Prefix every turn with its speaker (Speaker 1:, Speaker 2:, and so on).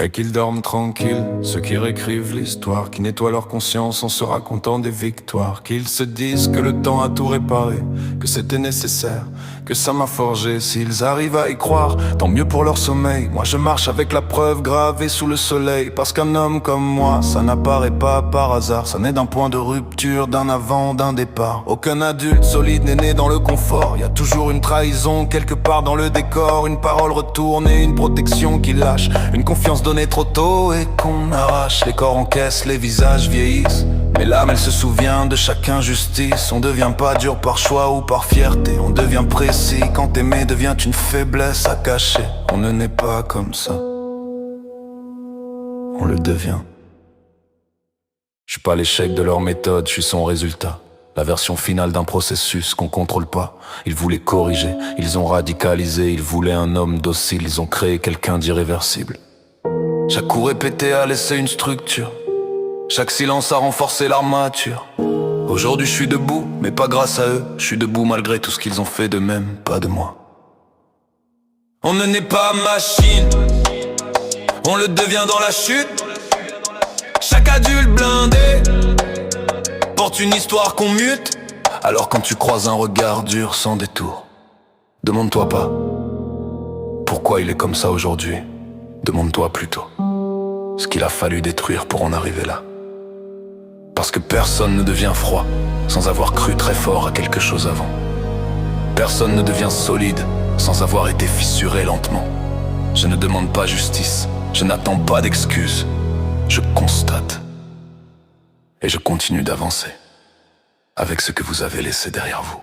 Speaker 1: Et qu'ils dorment tranquilles, ceux qui réécrivent l'histoire, qui nettoient leur conscience en se racontant des victoires, qu'ils se disent que le temps a tout réparé, que c'était nécessaire, que ça m'a forgé. S'ils arrivent à y croire, tant mieux pour leur sommeil. Moi je marche avec la preuve gravée sous le soleil, parce qu'un homme comme moi, ça n'apparaît pas par hasard. Ça naît d'un point de rupture, d'un avant, d'un départ. Aucun adulte solide n'est né dans le confort. Y a toujours une trahison quelque part dans le décor, une parole retournée, une protection qui lâche, une confiance donnée trop tôt et qu'on arrache. Les corps encaissent, les visages vieillissent, mais l'âme elle se souvient de chaque injustice. On devient pas dur par choix ou par fierté, on devient précis quand aimer devient une faiblesse à cacher. On ne naît pas comme ça, on le devient. Je suis pas l'échec de leur méthode, je suis son résultat. La version finale d'un processus qu'on contrôle pas. Ils voulaient corriger, ils ont radicalisé, ils voulaient un homme docile, ils ont créé quelqu'un d'irréversible. Chaque coup répété a laissé une structure, chaque silence a renforcé l'armature. Aujourd'hui je suis debout, mais pas grâce à eux. Je suis debout malgré tout ce qu'ils ont fait d'eux-mêmes, pas de moi. On ne naît pas machine, on le devient dans la chute. Chaque adulte blindé porte une histoire qu'on mute. Alors quand tu croises un regard dur sans détour, demande-toi pas pourquoi il est comme ça aujourd'hui. Demande-toi plutôt ce qu'il a fallu détruire pour en arriver là. Parce que personne ne devient froid sans avoir cru très fort à quelque chose avant. Personne ne devient solide sans avoir été fissuré lentement. Je ne demande pas justice, je n'attends pas d'excuses. Je constate et je continue d'avancer avec ce que vous avez laissé derrière vous.